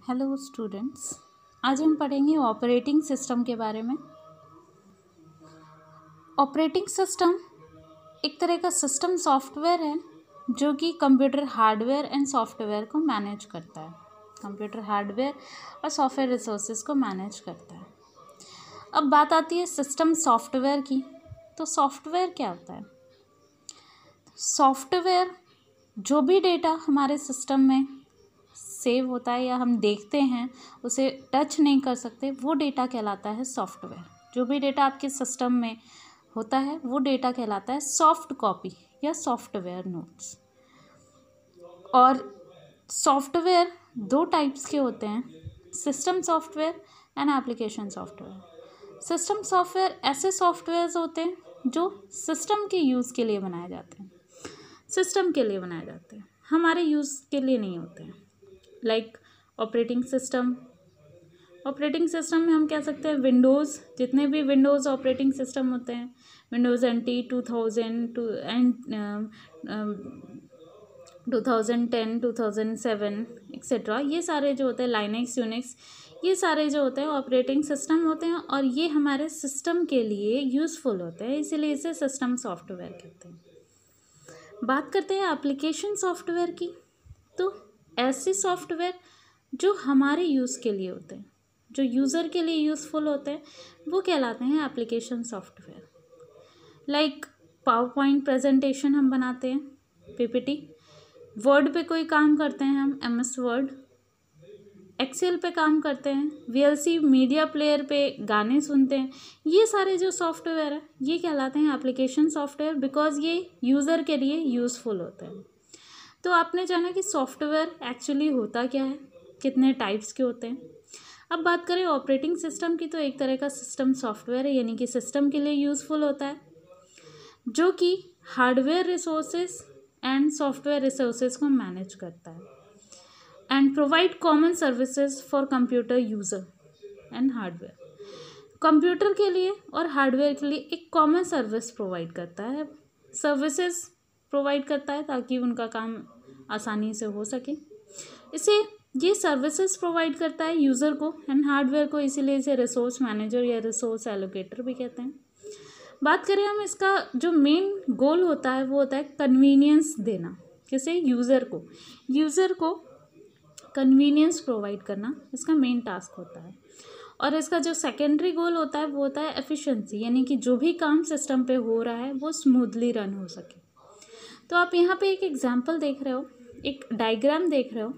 Hello students, आज हम पढ़ेंगे ऑपरेटिंग सिस्टम के बारे में। ऑपरेटिंग सिस्टम एक तरह का सिस्टम सॉफ्टवेयर है जो कि कंप्यूटर हार्डवेयर एंड सॉफ्टवेयर को मैनेज करता है। कंप्यूटर हार्डवेयर और सॉफ्टवेयर रिसोर्सेज को मैनेज करता है। अब बात आती है सिस्टम सॉफ्टवेयर की। तो सॉफ्टवेयर क्या होता है? सॉफ्टवेयर जो भी डेटा हमारे सिस्टम में सेव होता है या हम देखते हैं, उसे टच नहीं कर सकते, वो डेटा कहलाता है सॉफ्टवेयर। जो भी डेटा आपके सिस्टम में होता है वो डेटा कहलाता है सॉफ्ट कॉपी या सॉफ्टवेयर नोट्स। और सॉफ्टवेयर दो टाइप्स के होते हैं, system software and application software. System software ऐसे सॉफ्टवेयर्स होते हैं जो सिस्टम के यूज़ के लिए बनाए जाते हैं, सिस्टम के लिए बनाए जाते हैं, हमारे यूज़ के लिए नहीं होते हैं। लाइक ऑपरेटिंग सिस्टम में हम कह सकते हैं विंडोज़, जितने भी विंडोज़ ऑपरेटिंग सिस्टम होते हैं, विंडोज़ NT 2000 एंड 2010 2007 एक्सेट्रा, ये सारे जो होते हैं, लाइनक्स यूनिक्स, ये सारे जो होते हैं ऑपरेटिंग सिस्टम होते हैं और ये हमारे सिस्टम के लिए यूज़फुल होते हैं, इसीलिए इसे सिस्टम सॉफ्टवेयर कहते हैं। बात करते हैं एप्लीकेशन सॉफ्टवेयर की। तो ऐसे सॉफ्टवेयर जो हमारे यूज़ के लिए होते हैं, जो यूज़र के लिए यूज़फुल होते हैं, वो कहलाते हैं application software. Like PowerPoint presentation हम बनाते हैं, PPT, वर्ड पे कोई काम करते हैं हम, MS वर्ड, एक्सेल पे काम करते हैं, VLC मीडिया प्लेयर पे गाने सुनते हैं, ये सारे जो सॉफ्टवेयर है ये कहलाते हैं एप्लीकेशन सॉफ्टवेयर, बिकॉज ये यूज़र के लिए यूज़फुल होते हैं। तो आपने जाना कि सॉफ्टवेयर एक्चुअली होता क्या है, कितने टाइप्स के होते हैं। अब बात करें ऑपरेटिंग सिस्टम की, तो एक तरह का सिस्टम सॉफ्टवेयर है, यानी कि सिस्टम के लिए यूज़फुल होता है, जो कि hardware resources and software resources को मैनेज करता है and provide common services for computer user and hardware. Computer के लिए और हार्डवेयर के लिए एक कॉमन सर्विस प्रोवाइड करता है, सर्विसेज प्रोवाइड करता है ताकि उनका काम आसानी से हो सके। इसे ये सर्विसेज प्रोवाइड करता है यूज़र को एंड हार्डवेयर को, इसीलिए इसे रिसोर्स मैनेजर या रिसोर्स एलोकेटर भी कहते हैं। बात करें हम, इसका जो मेन गोल होता है वो होता है कन्वीनियंस देना, किसे, यूज़र को कन्वीनियंस प्रोवाइड करना इसका मेन टास्क होता है। और इसका जो सेकेंडरी गोल होता है वो होता है एफिशिएंसी, यानी कि जो भी काम सिस्टम पे हो रहा है वो स्मूथली रन हो सके। तो आप यहाँ पे एक एग्जांपल देख रहे हो, एक डायग्राम देख रहे हो,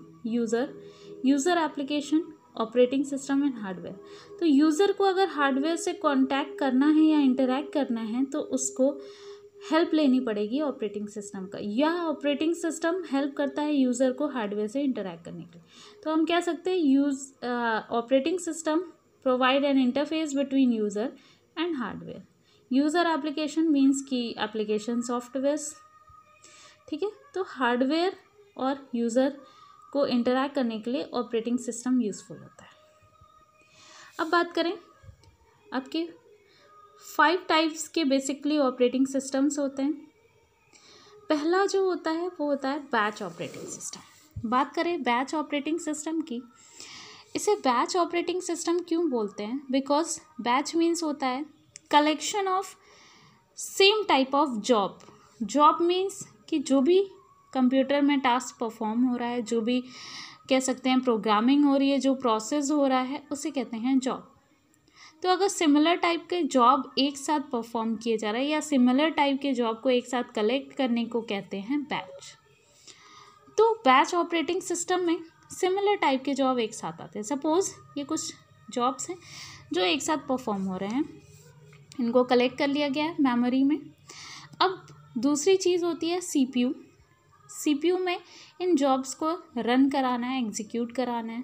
user application, operating system and hardware. तो यूज़र को अगर हार्डवेयर से कांटेक्ट करना है या इंटरैक्ट करना है तो उसको हेल्प लेनी पड़ेगी ऑपरेटिंग सिस्टम का, या ऑपरेटिंग सिस्टम हेल्प करता है यूज़र को हार्डवेयर से इंटरैक्ट करने के लिए। तो हम कह सकते हैं operating system provide an interface between user and hardware. User application means की एप्लीकेशन सॉफ्टवेयर, ठीक है। तो हार्डवेयर और यूज़र को इंटरैक्ट करने के लिए ऑपरेटिंग सिस्टम यूज़फुल होता है। अब बात करें, आपके 5 टाइप्स के बेसिकली ऑपरेटिंग सिस्टम्स होते हैं। पहला जो होता है वो होता है बैच ऑपरेटिंग सिस्टम। बात करें बैच ऑपरेटिंग सिस्टम की, इसे बैच ऑपरेटिंग सिस्टम क्यों बोलते हैं? बिकॉज बैच मीन्स होता है collection of same type of job means कि जो भी कंप्यूटर में टास्क परफॉर्म हो रहा है, जो भी कह सकते हैं प्रोग्रामिंग हो रही है, जो प्रोसेस हो रहा है, उसे कहते हैं जॉब। तो अगर सिमिलर टाइप के जॉब एक साथ परफॉर्म किए जा रहे हैं या सिमिलर टाइप के जॉब को एक साथ कलेक्ट करने को कहते हैं बैच। तो बैच ऑपरेटिंग सिस्टम में सिमिलर टाइप के जॉब एक साथ आते हैं। सपोज ये कुछ जॉब्स हैं जो एक साथ परफॉर्म हो रहे हैं, इनको कलेक्ट कर लिया गया है मेमोरी में। अब दूसरी चीज़ होती है CPU में इन जॉब्स को रन कराना है, एग्जीक्यूट कराना है,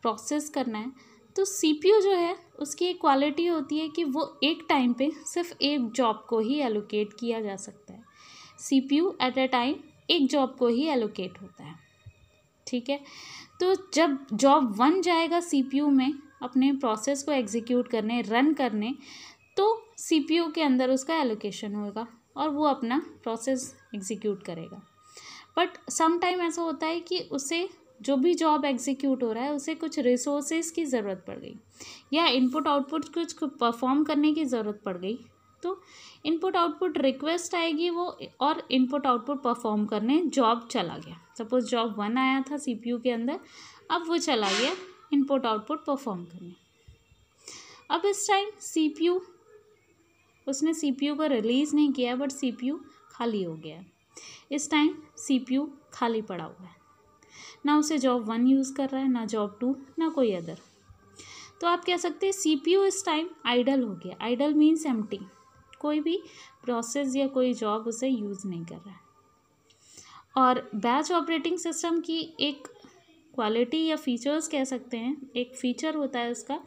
प्रोसेस करना है। तो CPU जो है उसकी एक क्वालिटी होती है कि वो एक टाइम पे सिर्फ एक जॉब को ही एलोकेट किया जा सकता है। CPU एट अ टाइम एक जॉब को ही एलोकेट होता है, ठीक है। तो जब जॉब 1 जाएगा CPU में अपने प्रोसेस को एग्जीक्यूट करने, रन करने, तो CPU के अंदर उसका एलोकेशन होगा और वो अपना प्रोसेस एग्जीक्यूट करेगा। बट सम टाइम ऐसा होता है कि उसे जो भी जॉब एग्जीक्यूट हो रहा है उसे कुछ रिसोर्सेज की ज़रूरत पड़ गई या इनपुट आउटपुट कुछ परफॉर्म करने की ज़रूरत पड़ गई, तो इनपुट आउटपुट रिक्वेस्ट आएगी वो, और इनपुट आउटपुट परफॉर्म करने जॉब चला गया। सपोज जॉब 1 आया था सीपीयू के अंदर, अब वो चला गया इनपुट आउटपुट परफॉर्म करने। अब इस टाइम सीपीयू, उसने सीपीयू को रिलीज़ नहीं किया बट सीपीयू खाली हो गया। इस टाइम सीपीयू खाली पड़ा हुआ है, ना उसे जॉब 1 यूज़ कर रहा है, ना जॉब 2, ना कोई अदर। तो आप कह सकते हैं सीपीयू इस टाइम आइडल हो गया। आइडल मीन्स एम्प्टी, कोई भी प्रोसेस या कोई जॉब उसे यूज़ नहीं कर रहा है। और बैच ऑपरेटिंग सिस्टम की एक क्वालिटी या फीचर्स कह सकते हैं, एक फीचर होता है उसका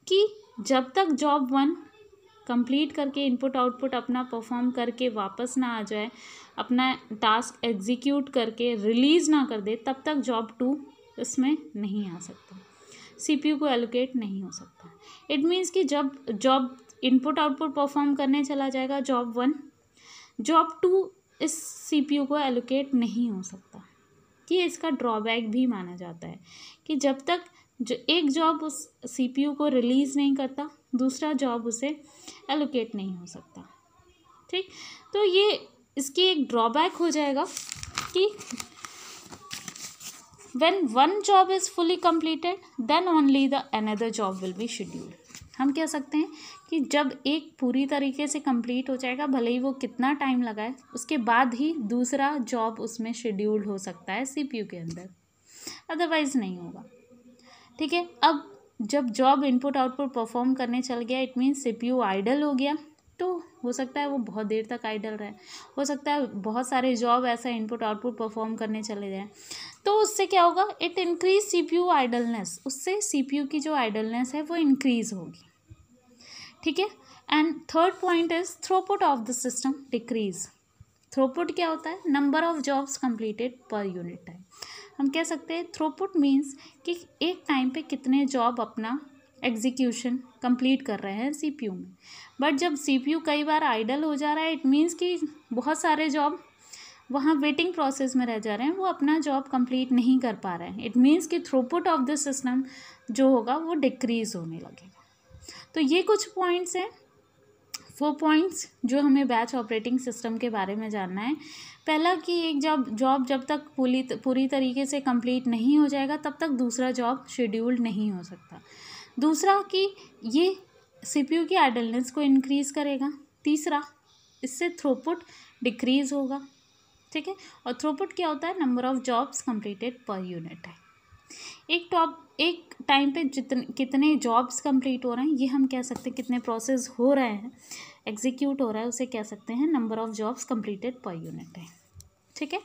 कि जब तक जॉब 1 कंप्लीट करके इनपुट आउटपुट अपना परफॉर्म करके वापस ना आ जाए, अपना टास्क एग्जीक्यूट करके रिलीज़ ना कर दे, तब तक जॉब 2 इसमें नहीं आ सकता, सीपीयू को एलोकेट नहीं हो सकता। इट मीन्स कि जब जॉब इनपुट आउटपुट परफॉर्म करने चला जाएगा जॉब 1, जॉब 2 इस सीपीयू को एलोकेट नहीं हो सकता। कि इसका ड्रॉबैक भी माना जाता है कि जब तक जो एक जॉब उस सीपीयू को रिलीज़ नहीं करता, दूसरा जॉब उसे एलोकेट नहीं हो सकता। ठीक, तो ये इसकी एक ड्रॉबैक हो जाएगा कि when one job is fully completed then only the another job will be scheduled। हम कह सकते हैं कि जब एक पूरी तरीके से कंप्लीट हो जाएगा, भले ही वो कितना टाइम लगाए, उसके बाद ही दूसरा जॉब उसमें शेड्यूल हो सकता है सीपीयू के अंदर, अदरवाइज नहीं होगा। ठीक है, अब जब जॉब इनपुट आउटपुट परफॉर्म करने चल गया, इट मीन्स सीपीयू आइडल हो गया, तो हो सकता है वो बहुत देर तक आइडल रहे, हो सकता है बहुत सारे जॉब ऐसा इनपुट आउटपुट परफॉर्म करने चले जाएं, तो उससे क्या होगा, इट इंक्रीज सीपीयू आइडलनेस, उससे सीपीयू की जो आइडलनेस है वो इंक्रीज होगी। ठीक है, and third point is throughput of the system decrease. Throughput क्या होता है, number of jobs completed per unit time. हम कह सकते हैं थ्रूपुट मीन्स कि एक टाइम पे कितने जॉब अपना एग्जीक्यूशन कंप्लीट कर रहे हैं सीपीयू में। बट जब सीपीयू कई बार आइडल हो जा रहा है, इट मीन्स कि बहुत सारे जॉब वहाँ वेटिंग प्रोसेस में रह जा रहे हैं, वो अपना जॉब कंप्लीट नहीं कर पा रहे हैं। इट मीन्स कि थ्रूपुट ऑफ द सिस्टम जो होगा वो डिक्रीज होने लगेगा। तो ये कुछ पॉइंट्स हैं, 4 पॉइंट्स जो हमें बैच ऑपरेटिंग सिस्टम के बारे में जानना है। पहला कि एक जॉब जब तक पूरी तरीके से कंप्लीट नहीं हो जाएगा, तब तक दूसरा जॉब शेड्यूल्ड नहीं हो सकता। दूसरा कि ये सीपीयू की आइडलनेस को इंक्रीज़ करेगा। तीसरा, इससे थ्रूपुट डिक्रीज़ होगा। ठीक है, और थ्रूपुट क्या होता है, number of jobs completed per unit है। एक टाइम पे कितने जॉब्स कंप्लीट हो रहे हैं, ये हम कह सकते हैं, कितने प्रोसेस हो रहे हैं, एग्जीक्यूट हो रहा है, उसे कह सकते हैं number of jobs completed per unit है। ठीक है,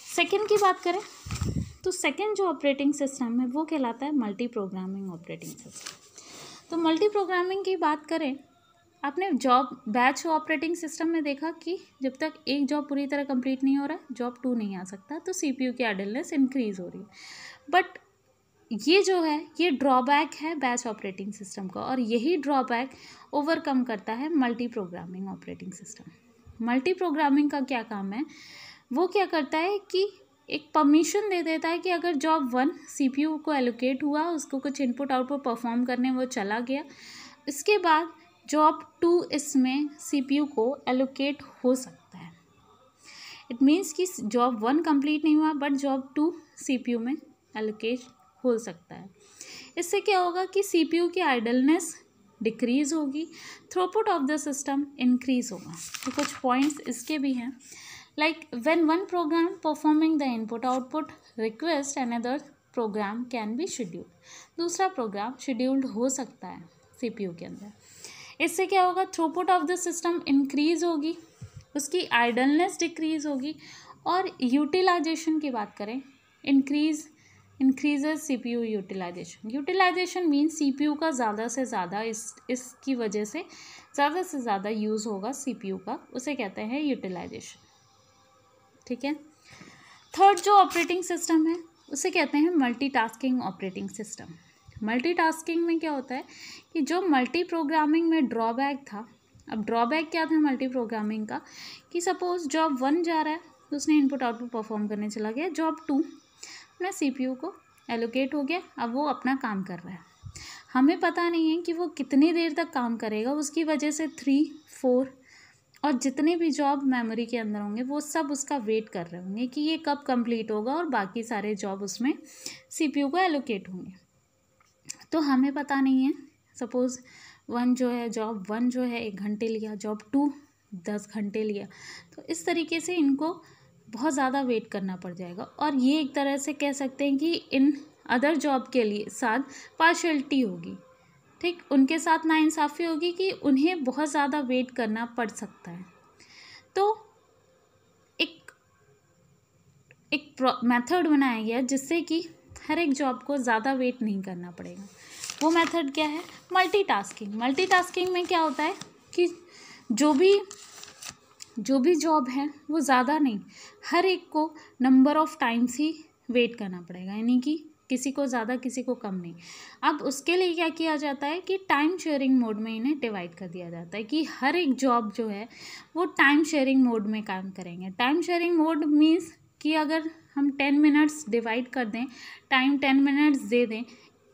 सेकंड की बात करें तो सेकंड जो ऑपरेटिंग सिस्टम है वो कहलाता है मल्टी प्रोग्रामिंग ऑपरेटिंग सिस्टम। तो मल्टी प्रोग्रामिंग की बात करें, आपने जॉब बैच ऑपरेटिंग सिस्टम में देखा कि जब तक एक जॉब पूरी तरह कंप्लीट नहीं हो रहा है, जॉब 2 नहीं आ सकता, तो सीपीयू की आइडलनेस इंक्रीज हो रही है। बट ये जो है, ये ड्रॉबैक है बैच ऑपरेटिंग सिस्टम का, और यही ड्रॉबैक ओवरकम करता है multi programming operating system. Multi programming का क्या काम है, वो क्या करता है कि एक परमिशन दे देता है कि अगर जॉब 1 सीपीयू को एलोकेट हुआ, उसको कुछ इनपुट आउटपुट परफॉर्म करने वो चला गया, इसके बाद जॉब 2 इसमें सीपीयू को एलोकेट हो सकता है। इट मीन्स कि जॉब 1 कंप्लीट नहीं हुआ, बट जॉब 2 सीपीयू में एलोकेट हो सकता है। इससे क्या होगा कि सीपीयू की आइडलनेस डिक्रीज होगी, throughput of the system increase होगा। तो कुछ पॉइंट्स इसके भी हैं, like when one program performing the input output request another program can be scheduled. दूसरा प्रोग्राम शेड्यूल्ड हो सकता है सीपीयू के अंदर। इससे क्या होगा, throughput of the system increase होगी, उसकी आइडलनेस डिक्रीज होगी, और यूटिलाइजेशन की बात करें, increases CPU utilisation. Utilisation means CPU का ज़्यादा से ज़्यादा इसकी वजह से ज़्यादा से ज़्यादा यूज़ होगा सीपीयू का, उसे कहते हैं यूटिलाइजेशन। ठीक है, थर्ड जो ऑपरेटिंग सिस्टम है उसे कहते हैं मल्टीटास्किंग ऑपरेटिंग सिस्टम। मल्टीटास्किंग में क्या होता है कि जो मल्टी प्रोग्रामिंग में ड्रॉबैक था, अब ड्रॉबैक क्या था मल्टी प्रोग्रामिंग का, कि सपोज जॉब 1 जा रहा है तो उसने इनपुट आउटपुट परफॉर्म करने चला गया, जॉब 2 अपना CPU को एलोकेट हो गया, अब वो अपना काम कर रहा है। हमें पता नहीं है कि वो कितनी देर तक काम करेगा, उसकी वजह से 3, 4 और जितने भी जॉब मेमोरी के अंदर होंगे वो सब उसका वेट कर रहे होंगे कि ये कब कंप्लीट होगा और बाकी सारे जॉब उसमें CPU को एलोकेट होंगे। तो हमें पता नहीं है, सपोज़ जॉब 1 जो है 1 घंटे लिया, जॉब 2 10 घंटे लिया, तो इस तरीके से इनको बहुत ज़्यादा वेट करना पड़ जाएगा। और ये एक तरह से कह सकते हैं कि इन अदर जॉब के लिए साथ पार्शियलिटी होगी, ठीक, उनके साथ नाइंसाफ़ी होगी कि उन्हें बहुत ज़्यादा वेट करना पड़ सकता है। तो एक मेथड बनाया गया जिससे कि हर एक जॉब को ज़्यादा वेट नहीं करना पड़ेगा। वो मेथड क्या है? मल्टीटास्किंग। मल्टीटास्किंग में क्या होता है कि जो भी जॉब है वो ज़्यादा नहीं, हर एक को नंबर ऑफ़ टाइम्स ही वेट करना पड़ेगा, यानी कि किसी को ज़्यादा किसी को कम नहीं। अब उसके लिए क्या किया जाता है कि टाइम शेयरिंग मोड में इन्हें डिवाइड कर दिया जाता है कि हर एक जॉब जो है वो टाइम शेयरिंग मोड में काम करेंगे। टाइम शेयरिंग मोड मीन्स कि अगर हम 10 मिनट्स डिवाइड कर दें, टाइम 10 मिनट्स दे दें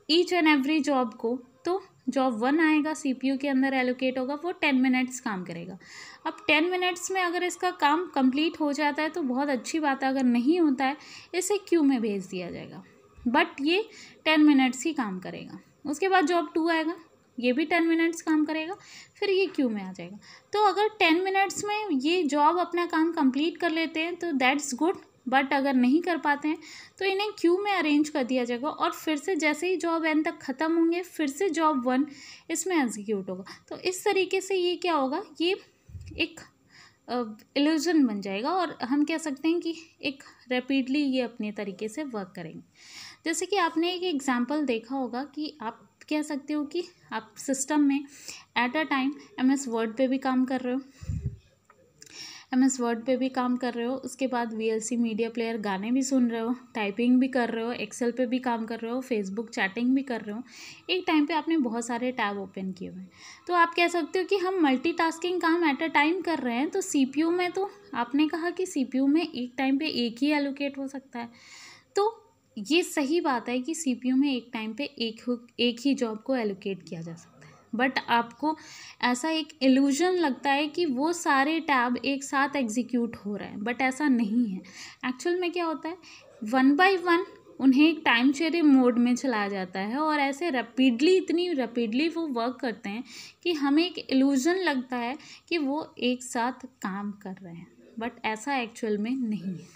ईच एंड एवरी जॉब को, तो जॉब 1 आएगा CPU के अंदर एलोकेट होगा, वो 10 मिनट्स काम करेगा। अब 10 मिनट्स में अगर इसका काम कंप्लीट हो जाता है तो बहुत अच्छी बात है, अगर नहीं होता है इसे क्यू में भेज दिया जाएगा, बट ये 10 मिनट्स ही काम करेगा। उसके बाद जॉब 2 आएगा, ये भी 10 मिनट्स काम करेगा, फिर ये क्यू में आ जाएगा। तो अगर 10 मिनट्स में ये जॉब अपना काम कंप्लीट कर लेते हैं तो दैट्स गुड, बट अगर नहीं कर पाते हैं तो इन्हें क्यू में अरेंज कर दिया जाएगा और फिर से जैसे ही जॉब एंड तक ख़त्म होंगे फिर से जॉब 1 इसमें एग्जीक्यूट होगा। तो इस तरीके से ये क्या होगा, ये एक इल्यूजन बन जाएगा और हम कह सकते हैं कि एक रैपिडली ये अपने तरीके से वर्क करेंगे। जैसे कि आपने एक एग्जांपल देखा होगा कि आप कह सकते हो कि आप सिस्टम में at a time MS word पे भी काम कर रहे हो, उसके बाद VLC मीडिया प्लेयर गाने भी सुन रहे हो, टाइपिंग भी कर रहे हो, एक्सेल पे भी काम कर रहे हो, फेसबुक चैटिंग भी कर रहे हो, एक टाइम पे आपने बहुत सारे टैब ओपन किए हुए हैं। तो आप कह सकते हो कि हम मल्टीटास्किंग काम एट अ टाइम कर रहे हैं। तो CPU में तो आपने कहा कि CPU में एक टाइम पे एक ही एलोकेट हो सकता है, तो ये सही बात है कि CPU में एक टाइम पे एक ही जॉब को एलोकेट किया जा सकता है, बट आपको ऐसा एक इल्यूजन लगता है कि वो सारे टैब एक साथ एग्जीक्यूट हो रहे हैं, बट ऐसा नहीं है। एक्चुअल में क्या होता है, 1 बाय 1 उन्हें एक टाइम शेयरिंग मोड में चलाया जाता है और ऐसे इतनी रैपिडली वो वर्क करते हैं कि हमें एक इल्यूजन लगता है कि वो एक साथ काम कर रहे हैं, बट ऐसा एक्चुअल में नहीं है।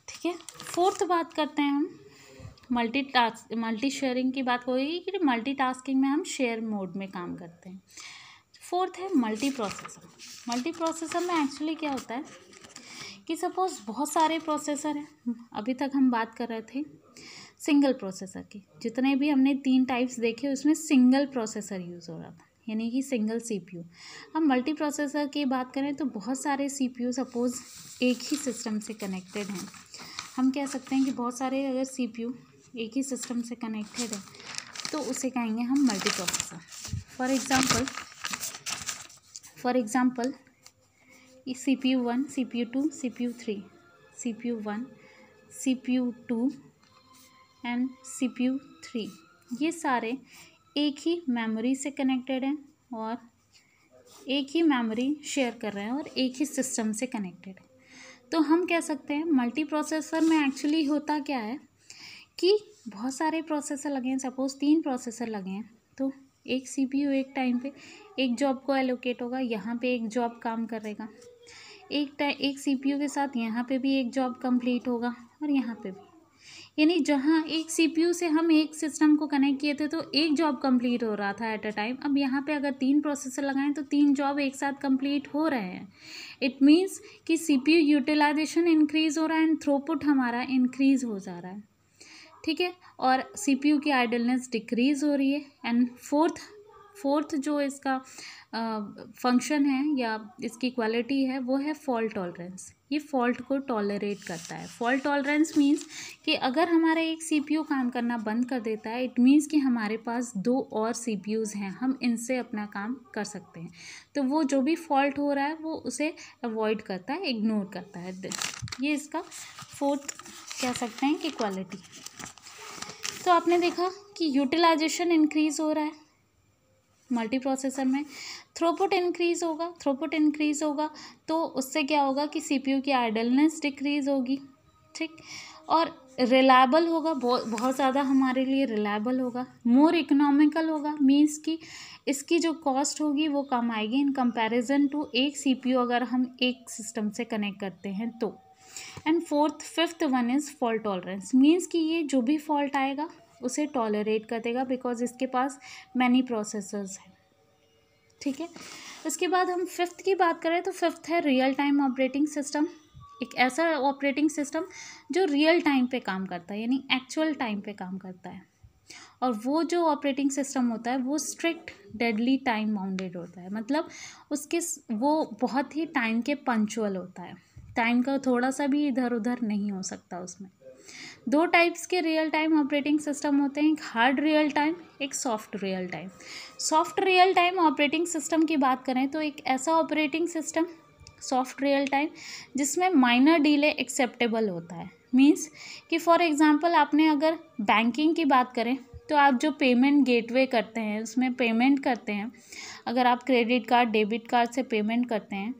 ठीक है, फोर्थ बात करते हैं हम मल्टी शेयरिंग की बात होगी कि मल्टीटास्किंग में हम शेयर मोड में काम करते हैं। फोर्थ है मल्टी प्रोसेसर। मल्टी प्रोसेसर में एक्चुअली क्या होता है कि सपोज़ बहुत सारे प्रोसेसर हैं, अभी तक हम बात कर रहे थे सिंगल प्रोसेसर की, जितने भी हमने 3 टाइप्स देखे उसमें सिंगल प्रोसेसर यूज़ हो रहा था, यानी कि सिंगल CPU। अब मल्टी प्रोसेसर की बात करें तो बहुत सारे CPU सपोज़ एक ही सिस्टम से कनेक्टेड हैं। हम कह सकते हैं कि बहुत सारे अगर CPU एक ही सिस्टम से कनेक्टेड है तो उसे कहेंगे हम multi processor. For example CPU 1, CPU 2, CPU 3, CPU 1, CPU 2 and CPU 3, ये सारे एक ही मेमोरी से कनेक्टेड हैं और एक ही मेमोरी शेयर कर रहे हैं और एक ही सिस्टम से कनेक्टेड है। तो हम कह सकते हैं मल्टी प्रोसेसर में एक्चुअली होता क्या है कि बहुत सारे प्रोसेसर लगे हैं, सपोज़ 3 प्रोसेसर लगे हैं, तो एक CPU एक टाइम पे एक जॉब को एलोकेट होगा, यहाँ पे एक जॉब काम करेगा, एक CPU के साथ यहाँ पे भी एक जॉब कंप्लीट होगा और यहाँ पे भी, यानी जहाँ एक CPU से हम एक सिस्टम को कनेक्ट किए थे तो एक जॉब कंप्लीट हो रहा था एट अ टाइम, अब यहाँ पे अगर 3 प्रोसेसर लगाएं तो 3 जॉब एक साथ कंप्लीट हो रहे हैं। इट मीन्स कि CPU यूटिलाइजेशन इंक्रीज़ हो रहा है एंड थ्रूपुट हमारा इंक्रीज़ हो जा रहा है। ठीक है, और CPU की आइडलनेस डिक्रीज़ हो रही है। एंड फोर्थ जो इसका फंक्शन है या इसकी क्वालिटी है वो है फॉल्ट टॉलरेंस। ये फॉल्ट को टॉलरेट करता है। फॉल्ट टॉलरेंस मीन्स कि अगर हमारा एक सीपीयू काम करना बंद कर देता है, इट मीन्स कि हमारे पास 2 और सीपीयूज़ हैं, हम इनसे अपना काम कर सकते हैं। तो वो जो भी फॉल्ट हो रहा है वो उसे अवॉइड करता है, इग्नोर करता है। ये इसका फोर्थ कह सकते हैं कि क्वालिटी। तो आपने देखा कि यूटिलाइजेशन इंक्रीज हो रहा है मल्टी प्रोसेसर में, थ्रूपुट इंक्रीज होगा तो उससे क्या होगा कि सीपीयू की आइडलनेस डिक्रीज होगी, ठीक, और रिलायबल होगा, बहुत ज़्यादा हमारे लिए रिलायबल होगा, मोर इकोनॉमिकल होगा, मीन्स कि इसकी जो कॉस्ट होगी वो कम आएगी इन कंपैरिजन टू एक सीपीयू अगर हम एक सिस्टम से कनेक्ट करते हैं तो। And fifth one is fault tolerance, means कि ये जो भी फॉल्ट आएगा उसे टॉलरेट कर देगा बिकॉज इसके पास मैनी प्रोसेसर्स हैं, ठीक है। इसके बाद हम फिफ्थ की बात करें तो फिफ्थ है रियल टाइम ऑपरेटिंग सिस्टम। एक ऐसा ऑपरेटिंग सिस्टम जो रियल टाइम पे काम करता है, यानी एक्चुअल टाइम पे काम करता है। और वो जो ऑपरेटिंग सिस्टम होता है वो स्ट्रिक्ट डेडली टाइम बाउंडेड होता है, मतलब वो बहुत ही टाइम के पंक्चुअल होता है, टाइम का थोड़ा सा भी इधर उधर नहीं हो सकता उसमें। 2 टाइप्स के रियल टाइम ऑपरेटिंग सिस्टम होते हैं, एक हार्ड रियल टाइम, एक soft real time. Soft real time operating system की बात करें तो एक ऐसा operating system soft real time जिसमें माइनर डिले एक्सेप्टेबल होता है। मीन्स कि फॉर एग्जांपल आपने अगर बैंकिंग की बात करें तो आप जो पेमेंट गेटवे करते हैं उसमें पेमेंट करते हैं, अगर आप क्रेडिट कार्ड डेबिट कार्ड से पेमेंट करते हैं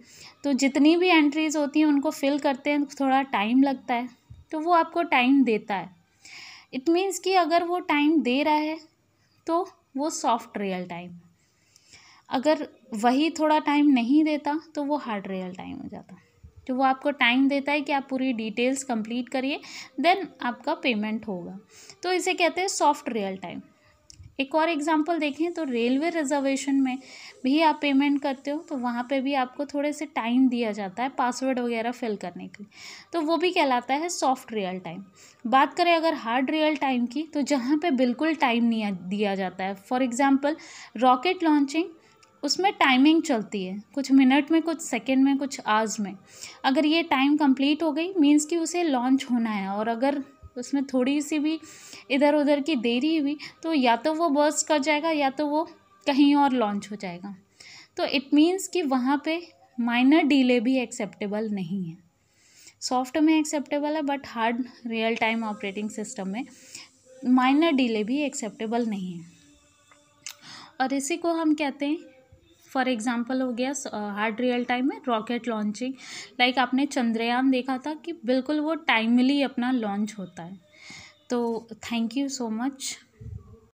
तो जितनी भी एंट्रीज होती हैं उनको फिल करते हैं, थोड़ा टाइम लगता है, तो वो आपको टाइम देता है। इट मीन्स कि अगर वो टाइम दे रहा है तो वो सॉफ्ट रियल टाइम, अगर वही थोड़ा टाइम नहीं देता तो वो हार्ड रियल टाइम हो जाता। तो वो आपको टाइम देता है कि आप पूरी डिटेल्स कंप्लीट करिए देन आपका पेमेंट होगा, तो इसे कहते हैं सॉफ्ट रियल टाइम। एक और एग्जांपल देखें तो रेलवे रिजर्वेशन में भी आप पेमेंट करते हो तो वहाँ पे भी आपको थोड़े से टाइम दिया जाता है पासवर्ड वगैरह फिल करने के लिए, तो वो भी कहलाता है सॉफ्ट रियल टाइम। बात करें अगर हार्ड रियल टाइम की तो जहाँ पे बिल्कुल टाइम नहीं दिया जाता है, फॉर एग्जांपल रॉकेट लॉन्चिंग, उसमें टाइमिंग चलती है, कुछ मिनट में, कुछ सेकेंड में, कुछ आवर्स में। अगर ये टाइम कंप्लीट हो गई मीन्स कि उसे लॉन्च होना है, और अगर उसमें थोड़ी सी भी इधर उधर की देरी हुई तो या तो वो बर्स्ट कर जाएगा या तो वो कहीं और लॉन्च हो जाएगा। तो इट मीन्स कि वहाँ पे माइनर डिले भी एक्सेप्टेबल नहीं है। सॉफ्ट में एक्सेप्टेबल है but hard real time operating system में माइनर डिले भी एक्सेप्टेबल नहीं है, और इसी को हम कहते हैं, फॉर एग्जांपल हो गया हार्ड रियल टाइम में रॉकेट लॉन्चिंग, लाइक आपने चंद्रयान देखा था कि बिल्कुल वो टाइमली अपना लॉन्च होता है। तो थैंक यू सो मच।